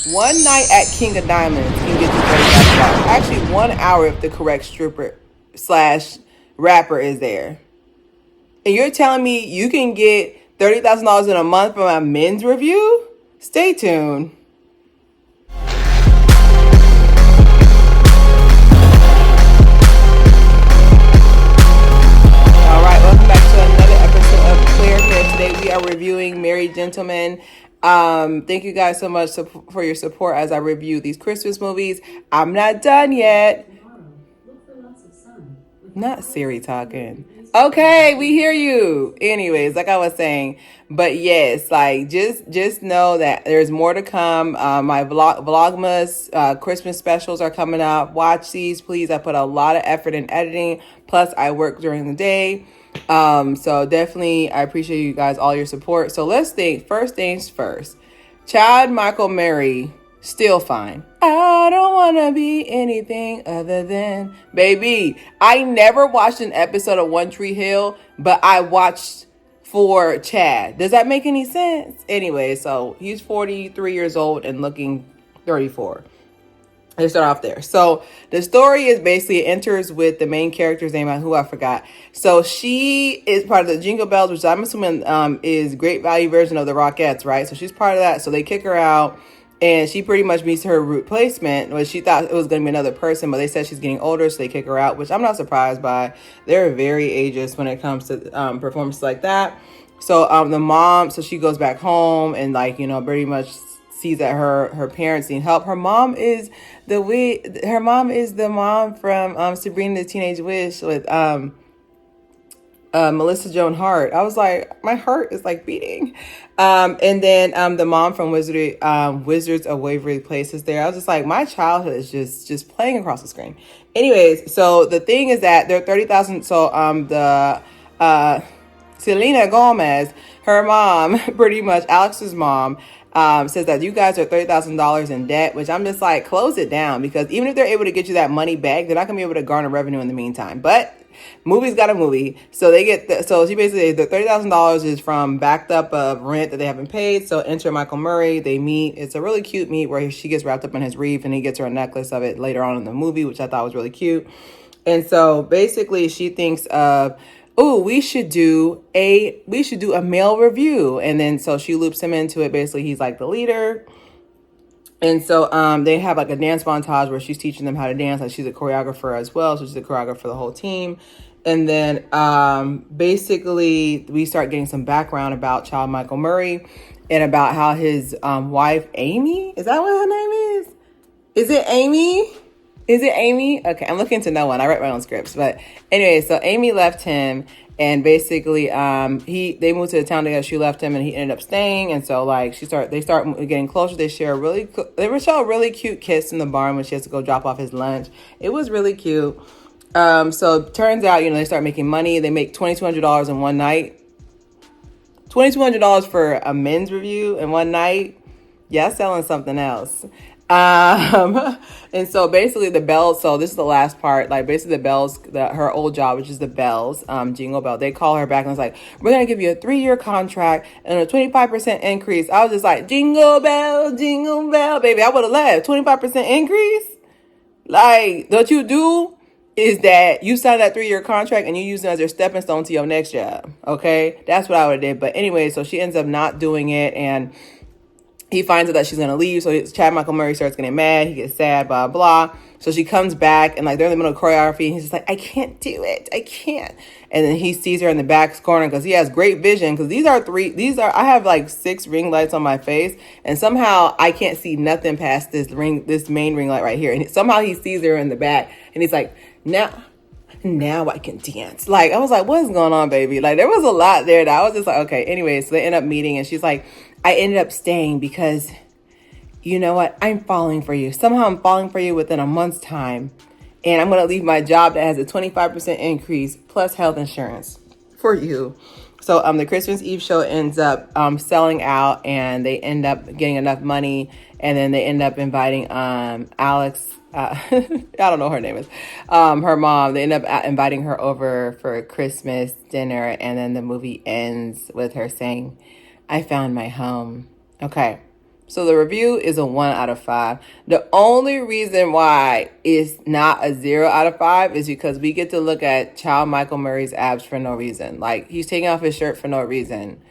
One night at King of Diamonds can get you $30,000. Actually, 1 hour if the correct stripper slash rapper is there. And you're telling me you can get $30,000 in a month from a men's review? Stay tuned. All right, welcome back to another episode of Clear Hair. Today we are reviewing Married Gentlemen. Thank you guys so much for your support as I review these Christmas movies. I'm not done yet. Not Siri talking. Okay, we hear you. Anyways, like I was saying, but yes, like just know that there's more to come. My Vlogmas Christmas specials are coming up. Watch these, please. I put a lot of effort in editing. Plus, I work during the day. So definitely, I appreciate you guys all your support. So let's think. First things first. Chad Michael Murray. Still fine. I don't want to be anything other than baby. I never watched an episode of One Tree Hill, but I watched for Chad. Does that make any sense? Anyway, so he's 43 years old and looking 34. Let's start off there. So the story is basically, it enters with the main character's name, who I forgot. So she is part of the Jingle Bells, which I'm assuming is Great Value version of the Rockettes, right? So she's part of that. So they kick her out. And she pretty much meets her replacement, which she thought it was going to be another person, but they said she's getting older, so they kick her out, which I'm not surprised by. They're very ageist when it comes to performances like that. So the mom, so she goes back home and pretty much sees that her parents need help. Her mom is the mom from Sabrina the Teenage Witch with Melissa Joan Hart. I was like, my heart is like beating. And then the mom from Wizards of Waverly Place is there. I was just like, my childhood is just playing across the screen. Anyways, so the thing is that they're 30,000. So Selena Gomez, her mom, pretty much Alex's mom, says that you guys are $30,000 in debt, which I'm just like, close it down, because even if they're able to get you that money back, they're not gonna be able to garner revenue in the meantime. But movie's got a movie, so they get so she basically, the $30,000 is from backed up of rent that they haven't paid. So enter Michael Murray. They meet. It's a really cute meet where she gets wrapped up in his wreath and he gets her a necklace of it later on in the movie, which I thought was really cute. And so basically she thinks of, oh, we should do a male review. And then so she loops him into it. Basically, he's like the leader. And so they have like a dance montage where she's teaching them how to dance. Like, she's a choreographer as well. So she's a choreographer for the whole team. And then basically we start getting some background about Child Michael Murray and about how his wife, Amy, is that what her name is? Is it Amy? Is it Amy? Okay, I'm looking to no one. I write my own scripts. But anyway, so Amy left him, and basically they moved to the town together. She left him and he ended up staying. And so like they start getting closer. They show a really cute kiss in the barn when she has to go drop off his lunch. It was really cute. So it turns out, they start making money. They make $2,200 in one night. $2,200 for a men's review in one night. Yeah, selling something else. And so basically the bells, so this is the last part, like basically the bells, her old job, which is the bells, Jingle Bell, they call her back and it's like, we're going to give you a 3-year contract and a 25% increase. I was just like, jingle bell, baby. I would have laughed. 25% increase? Like, what you do is that you sign that 3-year contract and you use it as your stepping stone to your next job. Okay. That's what I would have did. But anyway, so she ends up not doing it, and he finds out that she's going to leave. So Chad Michael Murray starts getting mad. He gets sad, blah, blah. So she comes back and like they're in the middle of choreography. And he's just like, I can't do it. I can't. And then he sees her in the back corner because he has great vision. Because I have like 6 ring lights on my face. And somehow I can't see nothing past this main ring light right here. And somehow he sees her in the back and he's like, now I can dance. Like, I was like, what's going on, baby? Like, there was a lot there that I was just like, okay. Anyway, so they end up meeting and she's like, I ended up staying because, you know what? I'm falling for you. Somehow I'm falling for you within a month's time. And I'm going to leave my job that has a 25% increase plus health insurance for you. So the Christmas Eve show ends up selling out, and they end up getting enough money. And then they end up inviting Alex. I don't know what her name is. Her mom. They end up inviting her over for a Christmas dinner. And then the movie ends with her saying, I found my home. Okay. So the review is a 1 out of 5. The only reason why it's not a 0 out of 5 is because we get to look at Child Michael Murray's abs for no reason. Like, he's taking off his shirt for no reason.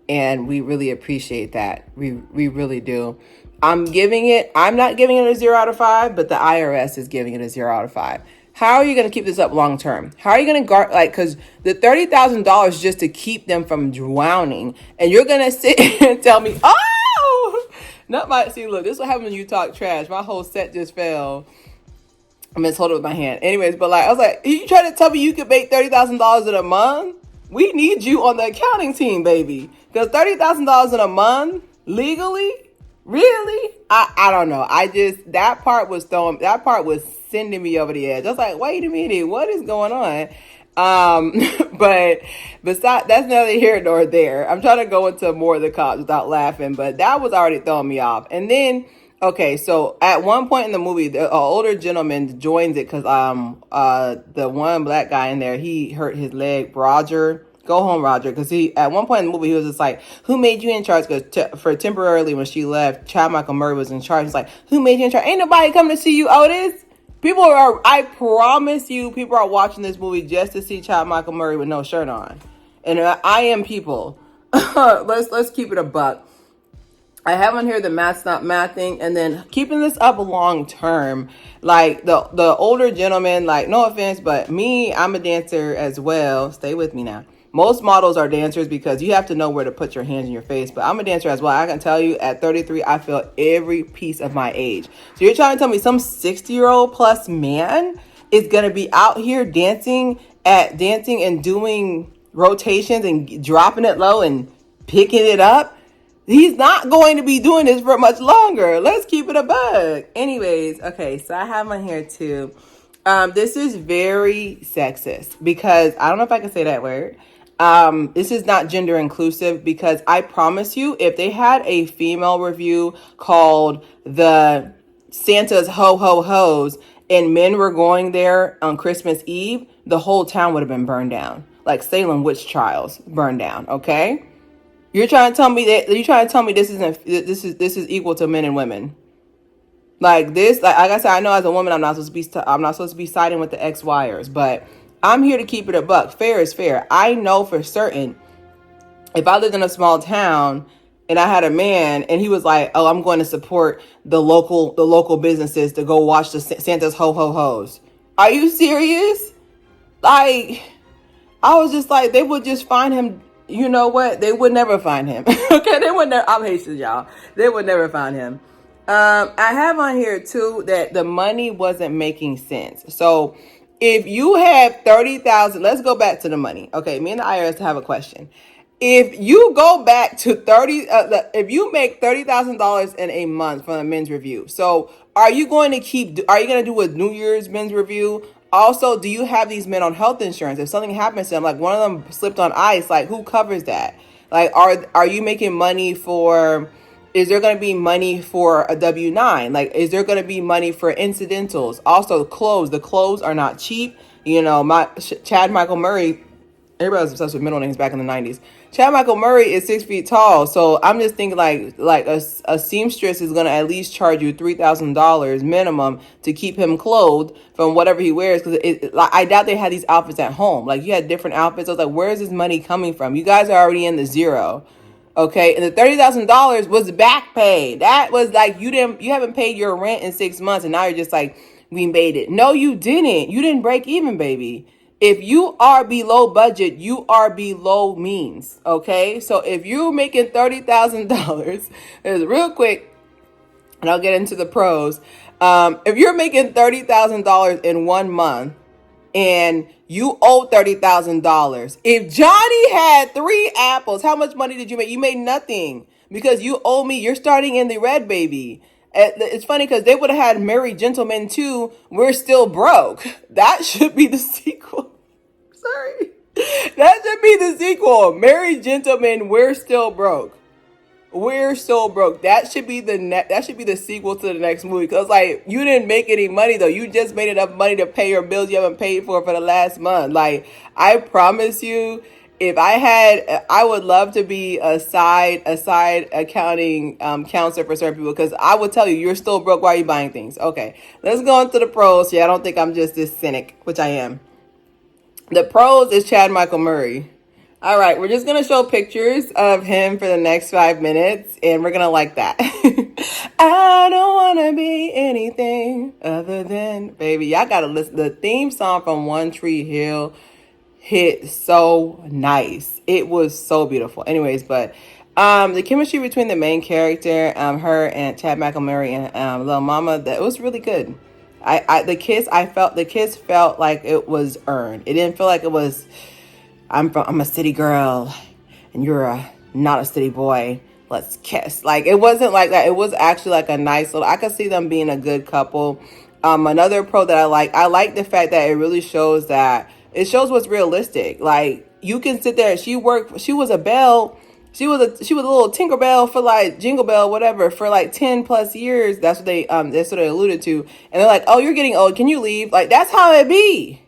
And we really appreciate that. We really do. I'm not giving it a 0 out of 5, but the IRS is giving it a 0 out of 5. How are you going to keep this up long term? How are you going to guard, like, because the $30,000 just to keep them from drowning, and you're going to sit and tell me, oh, not my, see, look, this is what happens when you talk trash. My whole set just fell. I'm going to hold it with my hand. Anyways, but like, I was like, you trying to tell me you could make $30,000 in a month? We need you on the accounting team, baby. Because $30,000 in a month, legally? Really? I don't know. That part was sending me over the edge. I was like, wait a minute, what is going on? But besides, that's neither here nor there. I'm trying to go into more of the cops without laughing, but that was already throwing me off. And then, okay, so at one point in the movie, the older gentleman joins it because the one black guy in there, he hurt his leg. Roger, go home, Roger, because he at one point in the movie he was just like, "Who made you in charge?" Because for temporarily when she left, Chad Michael Murray was in charge. He's like, "Who made you in charge? Ain't nobody coming to see you, Otis." I promise you, people are watching this movie just to see Chad Michael Murray with no shirt on, and I am people. Let's keep it a buck. I have on here the math's not mathing, and then keeping this up long term. Like the older gentleman, like, no offense, but me, I'm a dancer as well. Stay with me now. Most models are dancers because you have to know where to put your hands in your face. But I'm a dancer as well. I can tell you at 33, I feel every piece of my age. So you're trying to tell me some 60-year-old plus man is going to be out here dancing and doing rotations and dropping it low and picking it up? He's not going to be doing this for much longer. Let's keep it a bug. Anyways, okay, so I have on here too. This is very sexist because I don't know if I can say that word. This is not gender inclusive because I promise you, if they had a female review called the Santa's Ho Ho Ho's and men were going there on Christmas Eve, the whole town would have been burned down. Like Salem witch trials burned down, okay? You're trying to tell me this is equal to men and women. Like this, like I said, I know as a woman I'm not supposed to be siding with the ex-wires, but I'm here to keep it a buck. Fair is fair. I know for certain if I lived in a small town and I had a man and he was like, "Oh, I'm going to support the local businesses to go watch the Santa's Ho Ho Ho's." Are you serious? Like, I was just like, they would just find him. You know what? They would never find him. Okay, they would never. I'm Haitian, y'all. They would never find him. I have on here too that the money wasn't making sense. So if you have 30,000, let's go back to the money. Okay, me and the IRS have a question. If you go back to if you make $30,000 in a month from a men's review, so are you going to do a New Year's men's review? Also, do you have these men on health insurance? If something happens to them, like one of them slipped on ice, like who covers that? Like, are you making money for? Is there going to be money for a W-9? Like, is there going to be money for incidentals? Also, clothes. The clothes are not cheap. You know, Chad Michael Murray, everybody was obsessed with middle names back in the 90s. Chad Michael Murray is 6 feet tall. So I'm just thinking like a seamstress is going to at least charge you $3,000 minimum to keep him clothed from whatever he wears. Because I doubt they had these outfits at home. Like, you had different outfits. I was like, where's this money coming from? You guys are already in the zero. Okay, and the $30,000 was back pay. That was like you haven't paid your rent in 6 months, and now you're just like, we made it. No, you didn't. You didn't break even, baby. If you are below budget, you are below means. Okay, so if you're making $30,000, real quick, and I'll get into the pros. If you're making $30,000 in 1 month, and you owe $30,000. If Johnny had 3 apples, how much money did you make? You made nothing because you owe me. You're starting in the red, baby. It's funny because they would have had Married Gentlemen too. We're still broke. That should be the sequel. Sorry. That should be the sequel. Married Gentlemen, we're still broke. We're so broke. That should be the sequel to the next movie. Cause like, you didn't make any money though. You just made enough money to pay your bills you haven't paid for the last month. Like, I promise you, if I had, I would love to be a side accounting counselor for certain people, because I would tell you, you're still broke. Why are you buying things? Okay, let's go into the pros. Yeah, I don't think I'm just this cynic, which I am. The pros is Chad Michael Murray. All right, we're just gonna show pictures of him for the next 5 minutes, and we're gonna like that. I don't wanna be anything other than baby. Y'all gotta listen. The theme song from One Tree Hill hit so nice. It was so beautiful. Anyways, but the chemistry between the main character, her and Chad McElmurray and Lil Mama, that it was really good. The kiss felt like it was earned. It didn't feel like it was I'm a city girl and you're not a city boy. Let's kiss. Like, it wasn't like that. It was actually like a nice little, I could see them being a good couple. Another pro that I like the fact that it really shows that it shows what's realistic. Like, you can sit there. She was a belle. She was a little Tinkerbell for like Jingle Bell, whatever, for like 10 plus years. That's what they alluded to. And they're like, oh, you're getting old. Can you leave? Like, that's how it be.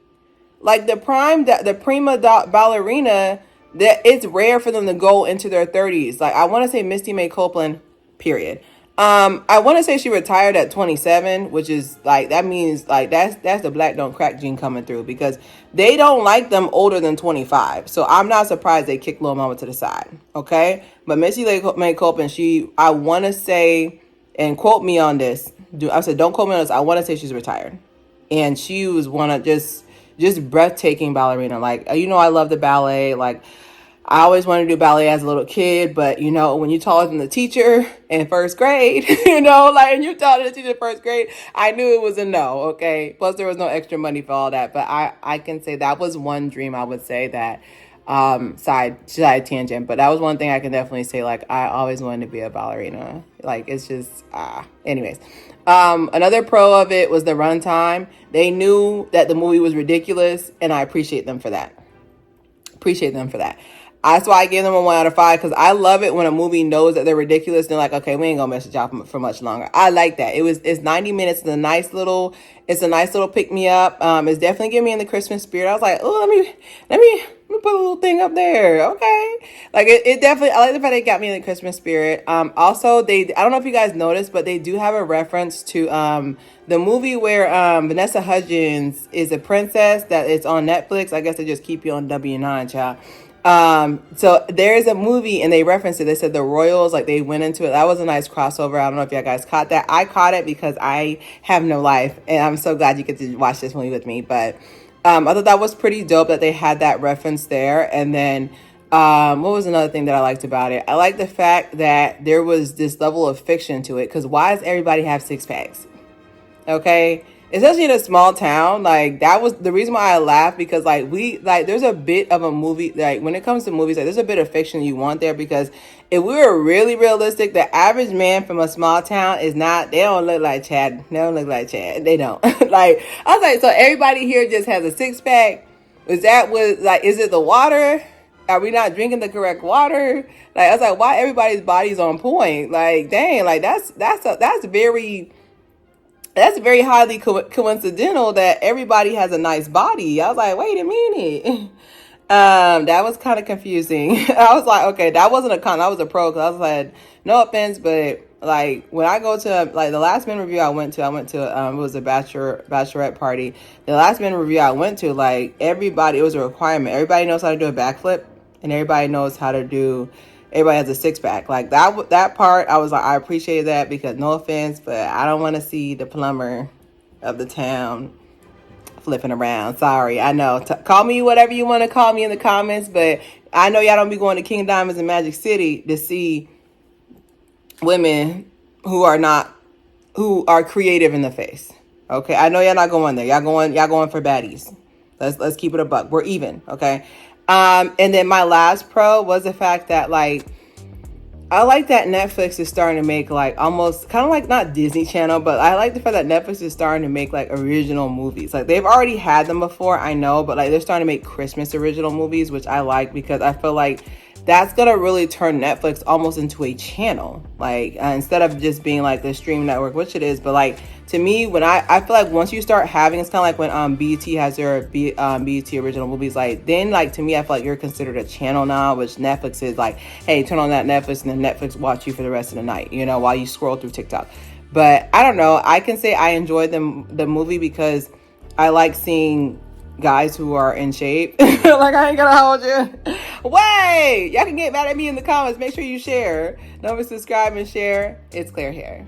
Like the prima ballerina, that it's rare for them to go into their 30s. Like, I want to say Misty May Copeland, period. I want to say she retired at 27, which is like, that means like that's the black don't crack gene coming through, because they don't like them older than 25. So I'm not surprised they kicked Lil Mama to the side. Okay. But Misty May Copeland, I want to say, and quote me on this. I said, don't quote me on this. I want to say she's retired. And she was one of just breathtaking ballerina. Like, I love the ballet. Like, I always wanted to do ballet as a little kid, but when you taller than the teacher in first grade, and you're taller than the teacher in first grade, I knew it was a no. Okay. Plus there was no extra money for all that, but I can say that was one dream. I would say that, side tangent, but that was one thing I can definitely say. Like, I always wanted to be a ballerina. Like, it's just, anyways. Another pro of it was the runtime. They knew that the movie was ridiculous, and I appreciate them for that. That's why I gave them a 1 out of 5, because I love it when a movie knows that they're ridiculous. They're like, okay, we ain't gonna mess with y'all for much longer. I like that. It's 90 minutes. It's a nice little pick me up. It's definitely getting me in the Christmas spirit. I was like, oh, let me put a little thing up there. Okay. Like, it definitely, I like the fact they got me in the Christmas spirit. Also, I don't know if you guys noticed, but they do have a reference to the movie where Vanessa Hudgens is a princess that it's on Netflix. I guess they just keep you on W9, child. So there's a movie and they referenced it. They said the Royals, like, they went into it. That was a nice crossover. I don't know if y'all guys caught that. I caught it because I have no life, and I'm so glad you get to watch this movie with me. But I thought that was pretty dope that they had that reference there. And then what was another thing that I liked about it? I like the fact that there was this level of fiction to it, because why does everybody have six packs? Okay. Especially in a small town, like, that was the reason why I laughed, because there's a bit of a movie, like, when it comes to movies, like, there's a bit of fiction you want there, because if we were really realistic, the average man from a small town they don't look like Chad. They don't. Like, I was like, so everybody here just has a six pack. Is it the water? Are we not drinking the correct water? Like, I was like, why everybody's body's on point? Like, dang, like, that's very highly coincidental that everybody has a nice body. I was like, wait a minute. That was kind of confusing. I was like, okay, that wasn't a con, that was a pro. Cause I was like, no offense, but like, when I go to like the last men review I went to, it was a bachelorette party. The last men review I went to, like, everybody, it was a requirement. Everybody knows how to do a backflip, and everybody has a six pack. Like, that part, I was like, I appreciate that, because no offense, but I don't want to see the plumber of the town flipping around. Sorry, I know. Call me whatever you want to call me in the comments, but I know y'all don't be going to King Diamonds in Magic City to see women who are creative in the face. Okay, I know y'all not going there. Y'all going for baddies. Let's keep it a buck. We're even. Okay. And then my last pro was the fact that, like, I like that Netflix is starting to make, like, almost kind of like, not Disney Channel, but I like the fact that Netflix is starting to make, like, original movies. Like, they've already had them before, I know, but, like, they're starting to make Christmas original movies, which I like, because I feel like that's gonna really turn Netflix almost into a channel, like instead of just being like the stream network, which it is. But like, to me, when I feel like once you start having, it's kind of like when BET has their BET original movies, like then like to me I feel like you're considered a channel now, which Netflix is like, hey, turn on that Netflix, and then Netflix watch you for the rest of the night, you know, while you scroll through TikTok. But I don't know, I can say I enjoyed the movie because I like seeing guys who are in shape. Like, I ain't gonna hold you. Wait, y'all can get mad at me in the comments. Make sure you share. Don't forget to subscribe and share. It's Claire Haire.